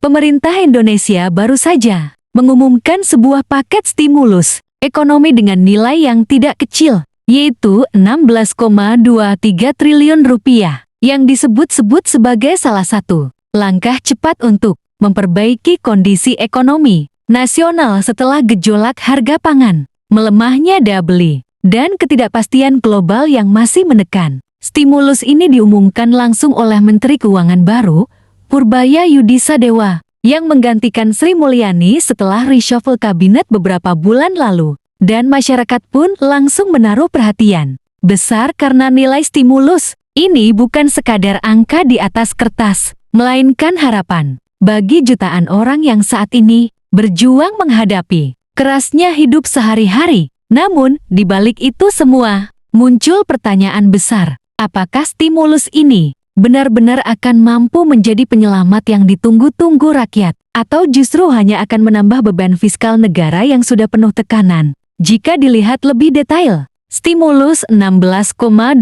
Pemerintah Indonesia baru saja mengumumkan sebuah paket stimulus ekonomi dengan nilai yang tidak kecil, yaitu 16,23 triliun rupiah, yang disebut-sebut sebagai salah satu langkah cepat untuk memperbaiki kondisi ekonomi nasional setelah gejolak harga pangan, melemahnya daya beli, dan ketidakpastian global yang masih menekan. Stimulus ini diumumkan langsung oleh Menteri Keuangan baru, Purbaya Yudisadewa, yang menggantikan Sri Mulyani setelah reshuffle kabinet beberapa bulan lalu. Dan masyarakat pun langsung menaruh perhatian besar karena nilai stimulus ini bukan sekadar angka di atas kertas, melainkan harapan bagi jutaan orang yang saat ini berjuang menghadapi kerasnya hidup sehari-hari. Namun, di balik itu semua, muncul pertanyaan besar, apakah stimulus ini benar-benar akan mampu menjadi penyelamat yang ditunggu-tunggu rakyat, atau justru hanya akan menambah beban fiskal negara yang sudah penuh tekanan? Jika dilihat lebih detail, stimulus 16,23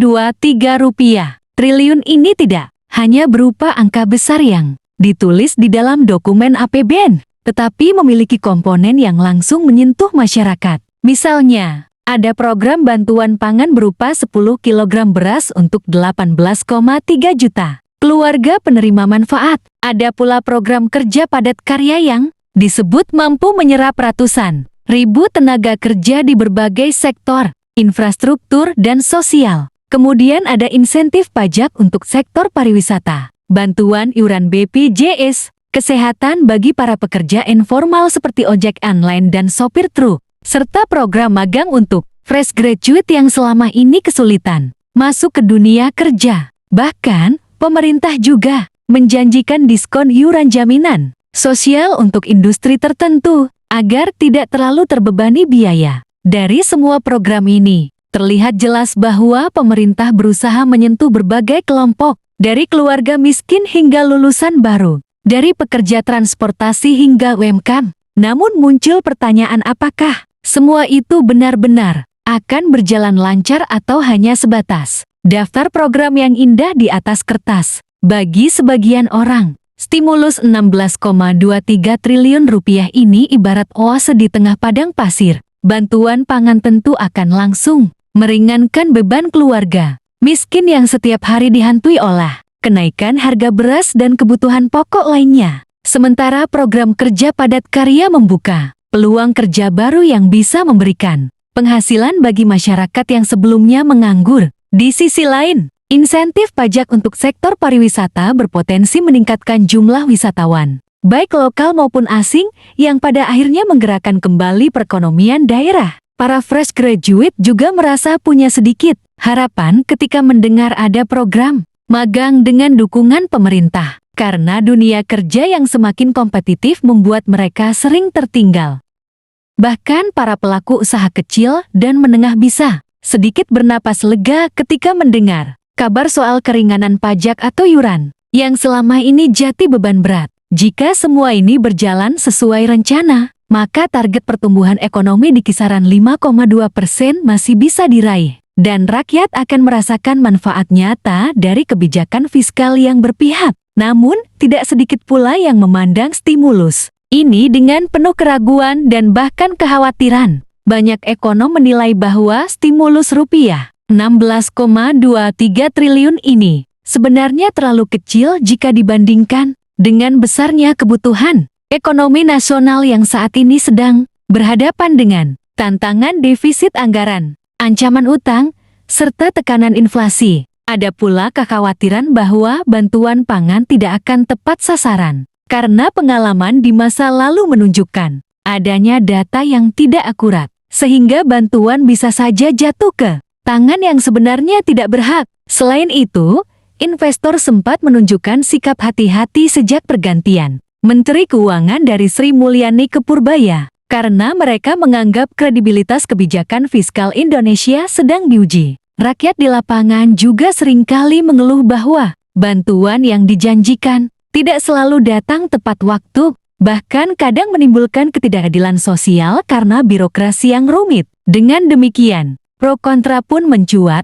triliun ini tidak hanya berupa angka besar yang ditulis di dalam dokumen APBN, tetapi memiliki komponen yang langsung menyentuh masyarakat. Misalnya, ada program bantuan pangan berupa 10 kg beras untuk 18,3 juta keluarga penerima manfaat. Ada pula program kerja padat karya yang disebut mampu menyerap ratusan ribu tenaga kerja di berbagai sektor, infrastruktur dan sosial. Kemudian ada insentif pajak untuk sektor pariwisata, bantuan iuran BPJS, kesehatan bagi para pekerja informal seperti ojek online dan sopir truk, serta program magang untuk fresh graduate yang selama ini kesulitan masuk ke dunia kerja. Bahkan, pemerintah juga menjanjikan diskon iuran jaminan sosial untuk industri tertentu agar tidak terlalu terbebani biaya. Dari semua program ini, terlihat jelas bahwa pemerintah berusaha menyentuh berbagai kelompok, dari keluarga miskin hingga lulusan baru, dari pekerja transportasi hingga UMKM. Namun muncul pertanyaan, apakah semua itu benar-benar akan berjalan lancar atau hanya sebatas daftar program yang indah di atas kertas? Bagi sebagian orang, stimulus 16,23 triliun rupiah ini ibarat oase di tengah padang pasir. Bantuan pangan tentu akan langsung meringankan beban keluarga miskin yang setiap hari dihantui oleh kenaikan harga beras dan kebutuhan pokok lainnya. Sementara program kerja padat karya membuka peluang kerja baru yang bisa memberikan penghasilan bagi masyarakat yang sebelumnya menganggur. Di sisi lain, insentif pajak untuk sektor pariwisata berpotensi meningkatkan jumlah wisatawan, baik lokal maupun asing, yang pada akhirnya menggerakkan kembali perekonomian daerah. Para fresh graduate juga merasa punya sedikit harapan ketika mendengar ada program magang dengan dukungan pemerintah, karena dunia kerja yang semakin kompetitif membuat mereka sering tertinggal. Bahkan para pelaku usaha kecil dan menengah bisa sedikit bernapas lega ketika mendengar kabar soal keringanan pajak atau iuran yang selama ini jadi beban berat. Jika semua ini berjalan sesuai rencana, maka target pertumbuhan ekonomi di kisaran 5,2% masih bisa diraih, dan rakyat akan merasakan manfaat nyata dari kebijakan fiskal yang berpihak. Namun, tidak sedikit pula yang memandang stimulus ini dengan penuh keraguan dan bahkan kekhawatiran. Banyak ekonom menilai bahwa stimulus rupiah 16,23 triliun ini sebenarnya terlalu kecil jika dibandingkan dengan besarnya kebutuhan ekonomi nasional yang saat ini sedang berhadapan dengan tantangan defisit anggaran, ancaman utang, serta tekanan inflasi. Ada pula kekhawatiran bahwa bantuan pangan tidak akan tepat sasaran, karena pengalaman di masa lalu menunjukkan adanya data yang tidak akurat, sehingga bantuan bisa saja jatuh ke tangan yang sebenarnya tidak berhak. Selain itu, investor sempat menunjukkan sikap hati-hati sejak pergantian Menteri Keuangan dari Sri Mulyani ke Purbaya, karena mereka menganggap kredibilitas kebijakan fiskal Indonesia sedang diuji. Rakyat di lapangan juga seringkali mengeluh bahwa bantuan yang dijanjikan tidak selalu datang tepat waktu, bahkan kadang menimbulkan ketidakadilan sosial karena birokrasi yang rumit. Dengan demikian, pro kontra pun mencuat.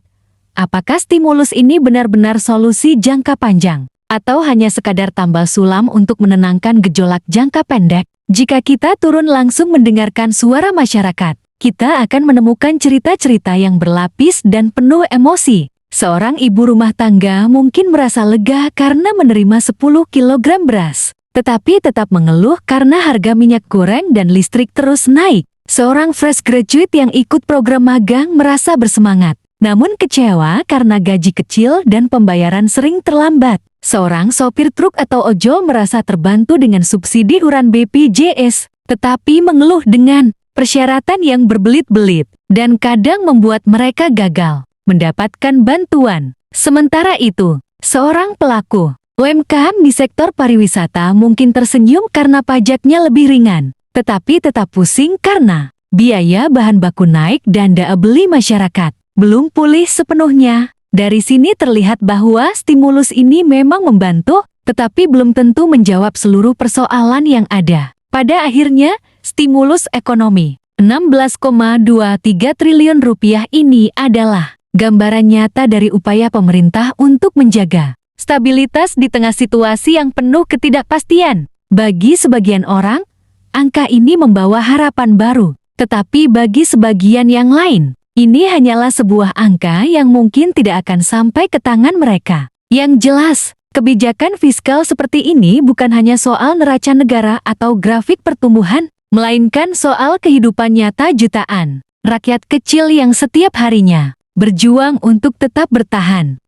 Apakah stimulus ini benar-benar solusi jangka panjang, Atau hanya sekadar tambal sulam untuk menenangkan gejolak jangka pendek? Jika kita turun langsung mendengarkan suara masyarakat, kita akan menemukan cerita-cerita yang berlapis dan penuh emosi. Seorang ibu rumah tangga mungkin merasa lega karena menerima 10 kg beras, tetapi tetap mengeluh karena harga minyak goreng dan listrik terus naik. Seorang fresh graduate yang ikut program magang merasa bersemangat, namun kecewa karena gaji kecil dan pembayaran sering terlambat. Seorang sopir truk atau ojol merasa terbantu dengan subsidi iuran BPJS, tetapi mengeluh dengan persyaratan yang berbelit-belit dan kadang membuat mereka gagal mendapatkan bantuan. Sementara itu, seorang pelaku UMKM di sektor pariwisata mungkin tersenyum karena pajaknya lebih ringan, tetapi tetap pusing karena biaya bahan baku naik dan daya beli masyarakat belum pulih sepenuhnya. Dari sini terlihat bahwa stimulus ini memang membantu, tetapi belum tentu menjawab seluruh persoalan yang ada. Pada akhirnya, stimulus ekonomi 16,23 triliun rupiah ini adalah gambaran nyata dari upaya pemerintah untuk menjaga stabilitas di tengah situasi yang penuh ketidakpastian. Bagi sebagian orang, angka ini membawa harapan baru, tetapi bagi sebagian yang lain, ini hanyalah sebuah angka yang mungkin tidak akan sampai ke tangan mereka. Yang jelas, kebijakan fiskal seperti ini bukan hanya soal neraca negara atau grafik pertumbuhan, melainkan soal kehidupan nyata jutaan rakyat kecil yang setiap harinya berjuang untuk tetap bertahan.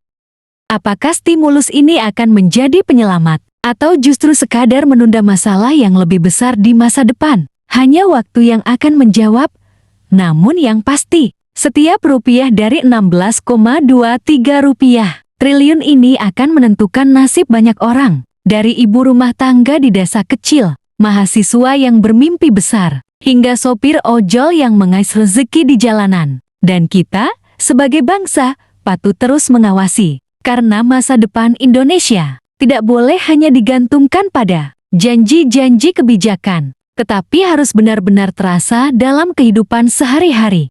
Apakah stimulus ini akan menjadi penyelamat, atau justru sekadar menunda masalah yang lebih besar di masa depan? Hanya waktu yang akan menjawab. Namun yang pasti, setiap rupiah dari 16,23 rupiah triliun ini akan menentukan nasib banyak orang. Dari ibu rumah tangga di desa kecil, mahasiswa yang bermimpi besar, hingga sopir ojol yang mengais rezeki di jalanan. Dan kita, sebagai bangsa, patut terus mengawasi. Karena masa depan Indonesia tidak boleh hanya digantungkan pada janji-janji kebijakan, tetapi harus benar-benar terasa dalam kehidupan sehari-hari.